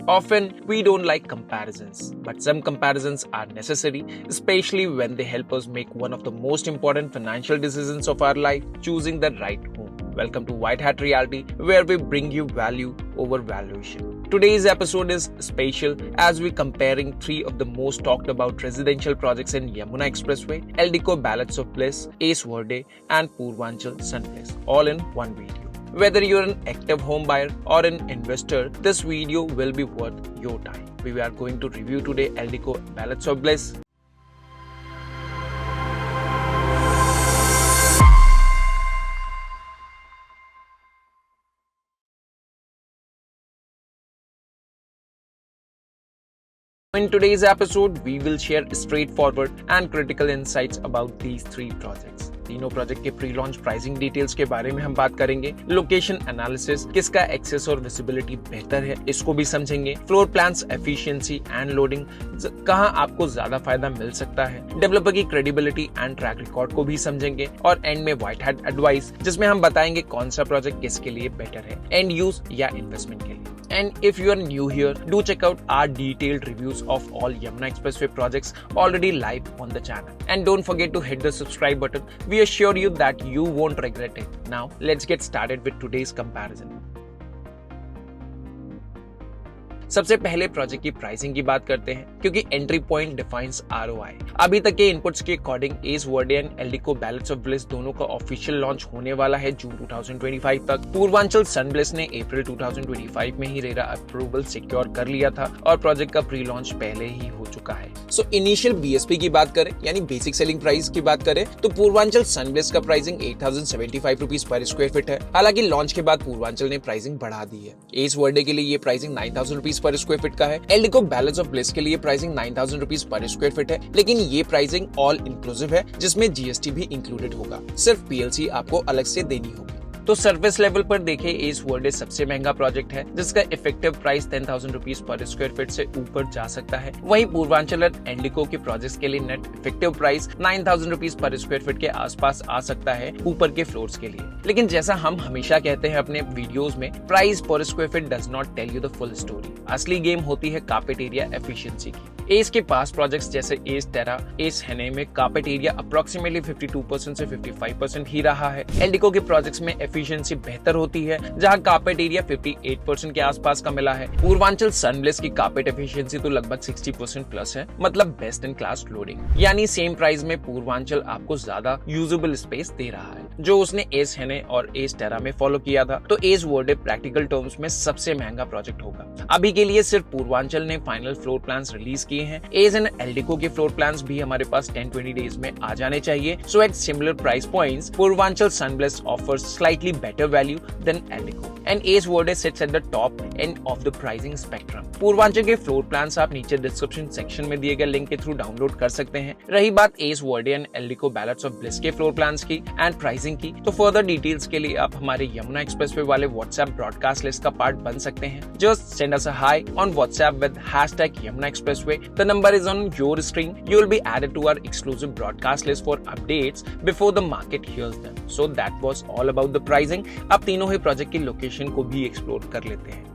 Often, we don't like comparisons, but some comparisons are necessary, especially when they help us make one of the most important financial decisions of our life, choosing the right home. Welcome to White Hat Reality, where we bring you value over valuation. Today's episode is special as we're comparing three of the most talked about residential projects in Yamuna Expressway, Eldico Balance of Bliss, Ace Verde, and Purvanchal Sunbliss, all in one video. Whether you're an active home buyer or an investor, this video will be worth your time. We are going to review today Eldico Balance of Bliss. In today's episode, we will share straightforward and critical insights about these three projects. तीनों project के pre launch pricing details के बारे में हम बात करेंगे, location analysis, किसका access और विजिबिलिटी बेहतर है इसको भी समझेंगे, floor plans efficiency and loading, कहां आपको ज्यादा फायदा मिल सकता है, डेवलपर की क्रेडिबिलिटी एंड ट्रैक रिकॉर्ड को भी समझेंगे और एंड में व्हाइट हैट एडवाइस जिसमें हम बताएंगे कौन सा प्रोजेक्ट किसके लिए बेटर है, एंड यूज या इन्वेस्टमेंट के लिए. And if you are new here, do check out our detailed reviews of all Yamuna Expressway projects already live on the channel. And don't forget to hit the subscribe button. We assure you that you won't regret it. Now, let's get started with today's comparison. सबसे पहले project की pricing की बात करते हैं क्योंकि entry point defines ROI. अभी तक के इनपुट्स के according S Verde and Eldeco balance of bliss दोनों का ऑफिशियल लॉन्च होने वाला है जून 2025 तक. पूर्वांचल सनब्लिस ने अप्रैल 2025 में ही रेरा अप्रूवल सिक्योर कर लिया था और प्रोजेक्ट का प्री लॉन्च पहले ही हो चुका है. सो इनिशियल बीएसपी की बात करें यानी बेसिक सेलिंग प्राइस की बात करें तो पूर्वांचल सनब्लिस का pricing 8075 rupees per square feet है. हालांकि लॉन्च के बाद पूर्वांचल ने प्राइसिंग बढ़ा दी है. एस वर्डे के लिए ये pricing 9000 rupees per square feet का है. एल्डिको बैलेंस ऑफ ब्लिस के लिए pricing 9000 rupees per square feet है, लेकिन ये प्राइसिंग ऑल इंक्लूसिव है जिसमें जीएसटी भी इंक्लूडेड होगा. सिर्फ पीएलसी आपको अलग से देनी होगी. तो सर्विस लेवल पर देखें एस वर्डे सबसे महंगा प्रोजेक्ट है जिसका effective price 10,000 rupees per square feet से ऊपर जा सकता है. वहीं पूर्वांचल और एल्डिको के प्रोजेक्ट्स के लिए net effective price 9,000 rupees per square feet के आसपास आ सकता है ऊपर के फ्लोर्स के लिए. लेकिन जैसा हम हमेशा कहते हैं अपने वीडियोस में, प्राइस पर square feet does not tell you the full story. असली गेम होती है कार्पेट एरिया एफिशिएंसी की. एस के पास प्रोजेक्ट्स जैसे एस टेरा, एस हेने में कार्पेट एरिया अप्रोक्सीमेटली 52% से 55% ही रहा है. एल्डिको के प्रोजेक्ट्स में एफिशिएंसी बेहतर होती है जहां कार्पेट एरिया 58% के आसपास का मिला है. पूर्वांचल सनब्लिस की कार्पेट एफिशिएंसी तो लगभग 60% प्लस है, मतलब बेस्ट इन क्लास लोडिंग. यानी सेम प्राइस में पूर्वांचल आपको ज्यादा यूजेबल स्पेस दे रहा है जो उसने एस हेने और एस टेरा में फॉलो किया था. तो एस वर्डे प्रैक्टिकल टर्म्स में सबसे महंगा प्रोजेक्ट होगा. अभी के लिए सिर्फ पूर्वांचल ने फाइनल फ्लोर प्लान्स रिलीज किए हैं. एस एंड एल्डिको के फ्लोर प्लान्स भी हमारे पास 10-20 डेज में आ जाने चाहिए. So at similar price points Purvanchal Sunbliss offers slightly better value than Eldico and Ace Verde sits at the top end of the pricing spectrum. Purvanchal के फ्लोर प्लान्स आप नीचे डिस्क्रिप्शन सेक्शन में दिए गए लिंक के थ्रू डाउनलोड कर सकते हैं. रही बात Ace Verde and Eldico balance of bliss के फ्लोर प्लान्स की एंड प्राइसिंग की, तो फर्दर डिटेल्स के लिए आप हमारे यमुना एक्सप्रेसवे वाले व्हाट्सएप ब्रॉडकास्ट लिस्ट का पार्ट बन सकते हैं. Just send us a high on WhatsApp with #YamunaExpressway. The number is on your screen. You will be added to our exclusive broadcast list for updates before the market hears them. So that was all about the pricing. अब तीनों ही project की location को भी explore कर लेते हैं.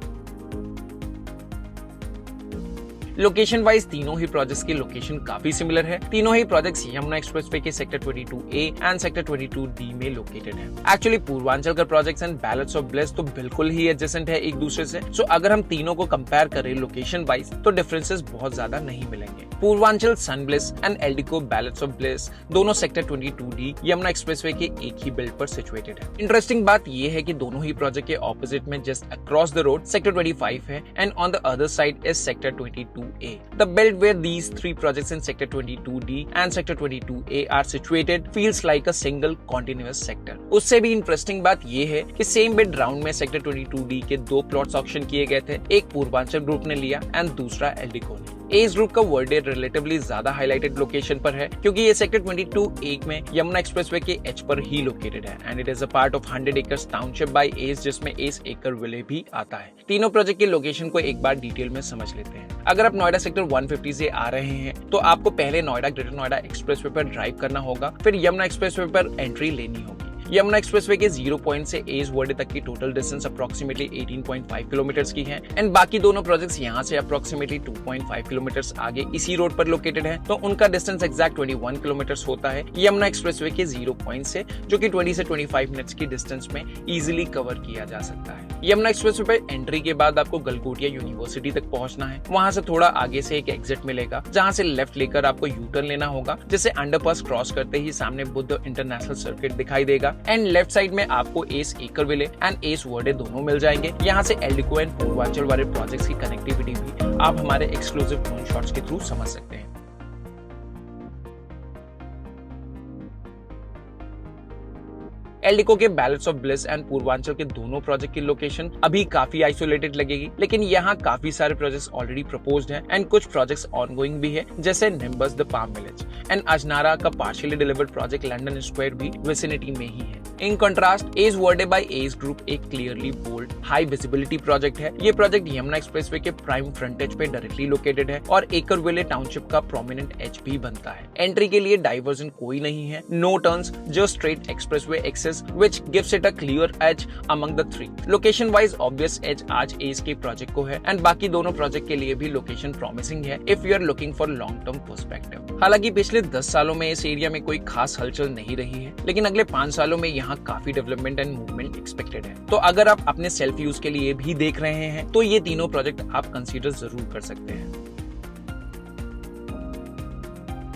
Location wise तीनों ही projects की लोकेशन काफी सिमिलर है. तीनों ही प्रोजेक्ट्स यमुना एक्सप्रेसवे के sector 22A and sector 22D में लोकेटेड है. एक्चुअली पूर्वांचल का projects and balance of bliss तो बिल्कुल ही एडजेसेंट है एक दूसरे से. सो अगर हम तीनों को कंपेयर करें लोकेशन वाइज तो डिफरेंसेस बहुत ज्यादा नहीं मिलेंगे. Purvanchal Sunbliss and Eldeco balance of bliss दोनों सेक्टर 22D यमुना एक्सप्रेसवे के एक ही बिल्ड पर सिचुएटेड है. इंटरेस्टिंग बात यह है कि दोनों ही प्रोजेक्ट के ऑपोजिट में just across the road sector 25 है and on the other side is sector 22A. The belt where these three projects in sector 22D and sector 22A are situated feels like a single continuous sector. उससे भी interesting बात ये है कि same bid round में sector 22D के दो plots auction किए गए थे. एक पूर्वांचल ग्रुप ने लिया एंड दूसरा एल्डिको ने. एस ग्रुप का वर्डे रिलेटिवली ज्यादा हाईलाइटेड लोकेशन पर है क्योंकि ये सेक्टर 22A में यमुना एक्सप्रेसवे के एच पर ही लोकेटेड है and it is a part of 100 acres township by S जिसमें एस एकर विले भी आता है. तीनों प्रोजेक्ट की लोकेशन को एक बार डिटेल में समझ लेते हैं. अगर आप नोएडा सेक्टर 150 से आ रहे हैं तो आपको पहले नोएडा ग्रेटर नोएडा एक्सप्रेसवे पर ड्राइव करना होगा, फिर यमुना एक्सप्रेसवे पर एंट्री लेनी होगी. यमुना एक्सप्रेसवे के 0 पॉइंट से एज वर्डे तक की टोटल डिस्टेंस अप्रोक्सीमेटली 18.5 किलोमीटर्स की है एंड बाकी दोनों प्रोजेक्ट्स यहाँ से अप्रोक्सीमेटली 2.5 किलोमीटर्स आगे इसी रोड पर लोकेटेड है, तो उनका डिस्टेंस एग्जैक्ट 21 किलोमीटर्स होता है यमुना एक्सप्रेसवे के 0 पॉइंट से, जो कि 20 से 25 मिनट्स की डिस्टेंस में इजीली कवर किया जा सकता है। यमुना एक्सप्रेसवे पे एंट्री के बाद आपको गलगोटिया यूनिवर्सिटी तक पहुंचना है। वहां से थोड़ा आगे से एक एग्जिट मिलेगा जहां से लेफ्ट लेकर आपको यू टर्न लेना होगा, जिससे अंडरपास क्रॉस करते ही सामने बुद्ध इंटरनेशनल सर्किट दिखाई देगा एंड लेफ्ट साइड में आपको एस एकरविले एंड एस वर्डे दोनों मिल जाएंगे। यहाँ से एल्डिको एंड पूर्वांचल वाले प्रोजेक्ट्स की कनेक्टिविटी भी आप हमारे एक्सक्लूसिव ड्रोन शॉट्स के थ्रू समझ सकते हैं। एल्डिको के balance of bliss and Purvanchal के दोनों प्रोजेक्ट की लोकेशन अभी काफी आइसोलेटेड लगेगी, लेकिन यहाँ काफी सारे प्रोजेक्ट्स ऑलरेडी प्रपोज्ड हैं एंड कुछ प्रोजेक्ट्स ऑनगोइंग भी है, जैसे Nimbus the palm village and Ajnara का partially delivered project London square भी विसिनिटी में ही है। In contrast ACE Verde by ACE group एक clearly bold high visibility project है। ये प्रोजेक्ट यमुना एक्सप्रेसवे के प्राइम फ्रंटेज पे डायरेक्टली लोकेटेड है और एकरविले टाउनशिप का प्रोमिनेंट एज भी बनता है। एंट्री के लिए डाइवर्जन कोई नहीं है, no turns, just straight expressway access which gives it a clear edge among the three. Location wise obvious edge आज एज के प्रोजेक्ट को है एंड बाकी दोनों प्रोजेक्ट के लिए भी लोकेशन प्रॉमिसिंग है if you are looking for long term perspective. हालांकि पिछले 10 सालों में इस एरिया में कोई खास हलचल नहीं रही है, लेकिन अगले 5 सालों में यहाँ काफी डेवलपमेंट एंड मूवमेंट एक्सपेक्टेड है। तो अगर आप अपने सेल्फ यूज के लिए भी देख रहे हैं तो ये तीनों प्रोजेक्ट आप कंसीडर जरूर कर सकते हैं।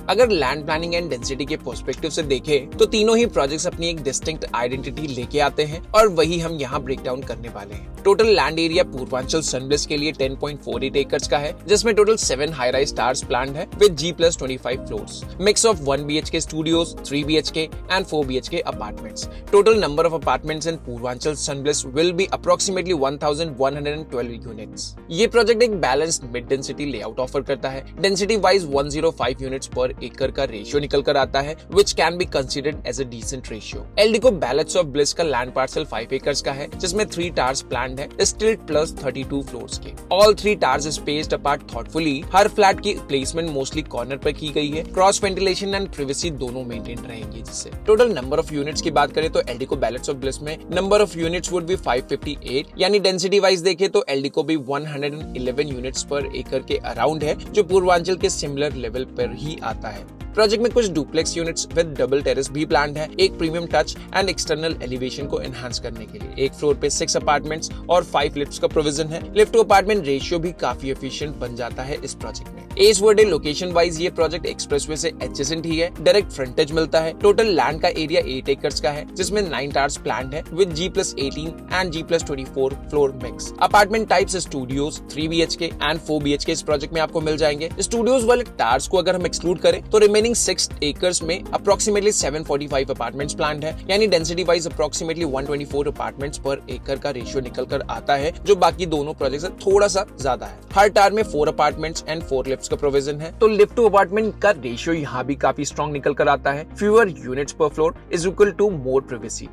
अगर लैंड प्लानिंग एंड डेंसिटी के पर्सपेक्टिव से देखें तो तीनों ही प्रोजेक्ट्स अपनी एक डिस्टिंक्ट आइडेंटिटी लेके आते हैं और वही हम यहाँ ब्रेक डाउन करने वाले हैं। Total land area Purvanchal Sunbliss के लिए 10.48 एकर्स का है, जिसमें total 7 high rise towers planned है with G+25 floors, mix of 1 BHK studios, 3 BHK एंड 4 BHK apartments. Total number of apartments in Purvanchal Sunbliss will be approximately 1112 units. ये प्रोजेक्ट एक balanced mid density layout offer करता है। Density wise 105 units पर एकड़ का ratio निकल कर आता है, which can be considered as a decent ratio. Eldeco balance of bliss का लैंड पार्सल 5 एकर्स का है, जिसमें 3 टावर्स प्लान्ड है, स्टिल्ट प्लस 32 फ्लोर्स के। All 3 towers spaced apart thoughtfully. हर फ्लैट की प्लेसमेंट मोस्टली कॉर्नर पर की गई है। क्रॉस वेंटिलेशन एंड प्रिवेसी दोनों मेंटेन रहेंगी। जिससे टोटल नंबर ऑफ यूनिट्स की बात करें तो एल्डिको बैलेंस ऑफ ब्लिस में number of units would be 558, यानी डेंसिटी वाइज देखें तो एल्डिको भी 111 यूनिट्स पर एकड़ के अराउंड है, जो पूर्वांचल के सिमिलर लेवल पर ही आता है। प्रोजेक्ट में कुछ duplex units with double terrace भी प्लान्ड है, एक premium touch and external elevation को एनहांस करने के लिए। एक फ्लोर पे 6 अपार्टमेंट्स और 5 लिफ्ट्स का प्रोविजन है। लिफ्ट टू अपार्टमेंट रेशियो भी काफी एफिशिएंट बन जाता है इस प्रोजेक्ट में। एज वर्डे लोकेशन वाइज ये प्रोजेक्ट एक्सप्रेसवे से एडजेसेंट ही है, डायरेक्ट फ्रंटेज मिलता है। टोटल लैंड का एरिया 8 एकर्स का है, जिसमें 9 टावर्स प्लान्ड है with G+18 and G+24 floor mix. Apartment types studios, 3 BHK एंड 4 BHK इस प्रोजेक्ट में आपको मिल जाएंगे। स्टूडियोज वाले टावर्स को अगर हम एक्सक्लूड करें तो रिमेनिंग 6 एकर्स में अप्रोक्सीमेटली 745 अपार्टमेंट्स प्लान्ड है, यानी डेंसिटी वाइज अप्रोक्सीमेटली 124 अपार्टमेंट्स पर एकड़ का रेशियो निकल कर आता है, जो बाकी दोनों प्रोजेक्ट से थोड़ा सा ज्यादा है। हर टावर में 4 अपार्टमेंट्स एंड 4 लिफ्ट्स का प्रोविजन है, तो लिफ्ट टू अपार्टमेंट का रेशियो यहाँ भी काफी स्ट्रॉन्ग निकल कर आता है। Fewer units per floor is equal to more privacy.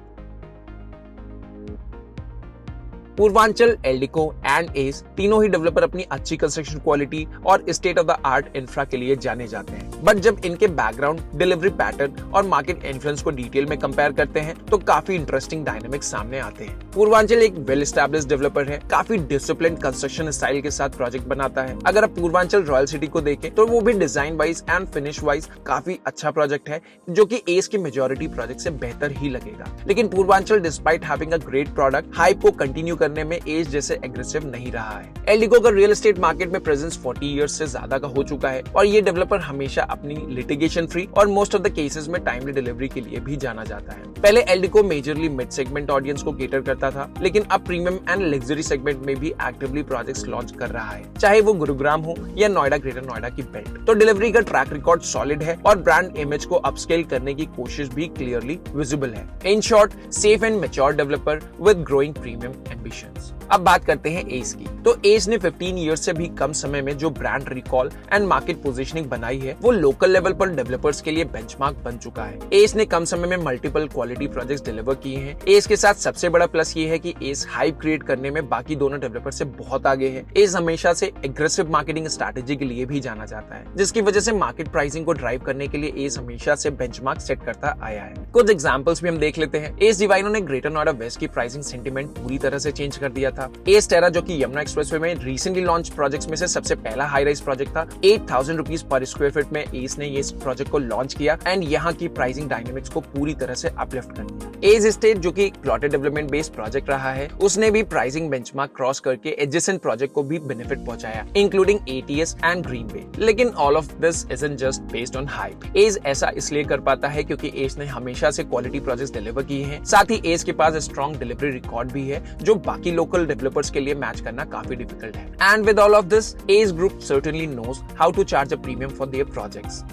Purvanchal, Eldeco and Ace तीनों ही डेवलपर अपनी अच्छी कंस्ट्रक्शन क्वालिटी और state of the art infra के लिए जाने जाते हैं, बट जब इनके बैकग्राउंड, डिलीवरी पैटर्न और मार्केट इन्फ्लुएंस को डिटेल में कंपेयर करते हैं तो काफी इंटरेस्टिंग डायनामिक्स सामने आते हैं। पूर्वांचल एक वेल एस्टैब्लिश्ड डेवलपर है, काफी डिसिप्लिन्ड कंस्ट्रक्शन स्टाइल के साथ प्रोजेक्ट बनाता है। अगर आप पूर्वांचल रॉयल सिटी को देखें तो वो भी design wise and finish wise काफी अच्छा प्रोजेक्ट है, जो कि एज की मेजॉरिटी प्रोजेक्ट से बेहतर ही लगेगा। लेकिन Purvanchal despite having a great product, hype को कंटिन्यू करने में एज जैसे एग्रेसिव नहीं रहा है। एल्डिको का रियल एस्टेट मार्केट में प्रेजेंस 40 इयर्स से ज्यादा का हो चुका है और ये डेवलपर हमेशा अपनी लिटिगेशन फ्री और मोस्ट ऑफ द केसेस में टाइमली डिलीवरी के लिए भी जाना जाता है। पहले Eldeco majorly mid segment audience को केटर करता था, लेकिन अब प्रीमियम एंड लग्जरी सेगमेंट में भी एक्टिवली प्रोजेक्ट्स लॉन्च कर रहा है, चाहे वो गुरुग्राम हो या नोएडा, ग्रेटर नोएडा की बेल्ट। तो डिलीवरी का ट्रैक रिकॉर्ड सॉलिड है और ब्रांड इमेज को अपस्केल करने की कोशिश भी क्लियरली विजिबल है। In short, safe and mature developer with growing premium ambitions. अब बात करते हैं एस की। तो एस ने 15 ईयर्स से भी कम समय में जो brand recall and market positioning बनाई है वो लोकल लेवल पर डेवलपर्स के लिए बेंचमार्क बन चुका है। एस ने कम समय में मल्टीपल क्वालिटी प्रोजेक्ट्स डिलीवर किए हैं। एस के साथ सबसे बड़ा प्लस ये है कि एस हाइप क्रिएट करने में बाकी दोनों डेवलपर से बहुत आगे है। एस हमेशा से एग्रेसिव मार्केटिंग स्ट्रैटेजी के लिए भी जाना जाता है, जिसकी वजह से मार्केट प्राइसिंग को ड्राइव करने के लिए एस हमेशा से बेंचमार्क सेट करता आया है। कुछ एग्जांपल्स भी हम देख लेते हैं। एस डिवाइनो ने ग्रेटर नोएडा वेस्ट की प्राइसिंग सेंटिमेंट पूरी तरह से चेंज कर दिया था। एस टेरा जो कि यमुना एक्सप्रेसवे में रिसेंटली लॉन्च प्रोजेक्ट्स में से सबसे पहला हाई राइज प्रोजेक्ट था, 8000 रुपीज पर स्क्वायर फीट में एस ने इस प्रोजेक्ट को लॉन्च किया एंड यहाँ की प्राइसिंग डायनेमिक्स को पूरी तरह से अपलिफ्ट कर दिया। एस एस्टेट जो कि प्लॉटेड डेवलपमेंट बेस्ड प्रोजेक्ट रहा है, उसने भी प्राइसिंग बेंचमार्क क्रॉस करके एडजेसेंट प्रोजेक्ट को भी बेनिफिट पहुंचाया, इंक्लूडिंग एटीएस एंड ग्रीन वे। लेकिन all of this isn't just based on hype. S ऐसा इसलिए कर पाता है क्योंकि एस ने हमेशा से क्वालिटी प्रोजेक्ट्स डिलीवर किए हैं। साथ ही एस के पास स्ट्रॉन्ग डिलीवरी रिकॉर्ड भी है जो बाकी लोकल डेवलपर्स के लिए मैच करना काफी डिफिकल्ट है। And with all of this, Ace group certainly knows how to charge a premium for their projects.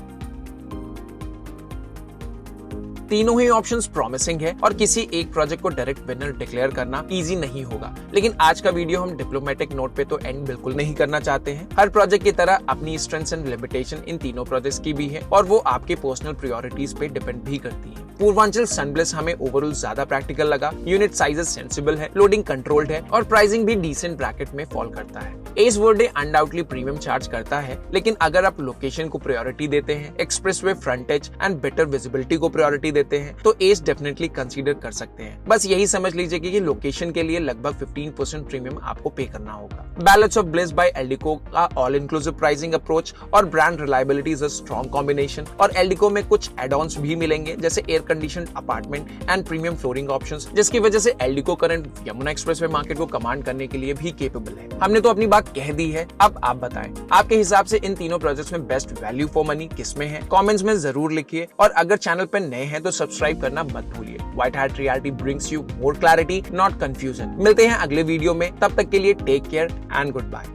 तीनों ही ऑप्शंस प्रॉमिसिंग है और किसी एक प्रोजेक्ट को डायरेक्ट विनर डिक्लेयर करना इजी नहीं होगा। लेकिन आज का वीडियो हम डिप्लोमेटिक नोट पे तो एंड बिल्कुल नहीं करना चाहते हैं। हर प्रोजेक्ट की तरह अपनी स्ट्रेंथ्स एंड लिमिटेशन इन तीनों प्रोजेक्ट्स की भी है और वो आपके पर्सनल प्रायोरिटीज पे डिपेंड भी करती है। पूर्वांचल सनब्लिस हमें ओवरऑल ज्यादा प्रैक्टिकल लगा, यूनिट साइजेस सेंसिबल है, लोडिंग कंट्रोल्ड है और प्राइसिंग भी डिसेंट ब्रैकेट में फॉल करता है। S Verde undoubtedly premium charge करता है, लेकिन अगर आप लोकेशन को प्रायोरिटी देते हैं, एक्सप्रेसवे फ्रंटेज एंड बेटर विजिबिलिटी को प्रायोरिटी देते हैं, तो एस डेफिनेटली कंसीडर कर सकते हैं। बस यही समझ लीजिए कि लोकेशन के लिए लगभग 15% प्रीमियम आपको पे करना होगा। Balance of bliss by Eldeco का ऑल इंक्लूसिव प्राइसिंग अप्रोच और brand reliability is a strong combination. और एल्डिको में कुछ एड-ऑन्स भी मिलेंगे जैसे air condition apartment and premium flooring options, जिसकी वजह से Eldeco current Yamuna expressway market को कमांड करने के लिए भी केपेबल है। हमने तो अपनी बात कह दी है, अब आप बताएं आपके हिसाब से इन तीनों प्रोजेक्ट्स में बेस्ट वैल्यू फॉर मनी किसमें है? कमेंट्स में जरूर लिखिए और अगर चैनल पर नए हैं तो सब्सक्राइब करना मत भूलिए। White Hat Realty brings you more clarity, not confusion. मिलते हैं अगले वीडियो में, तब तक के लिए take care and good bye.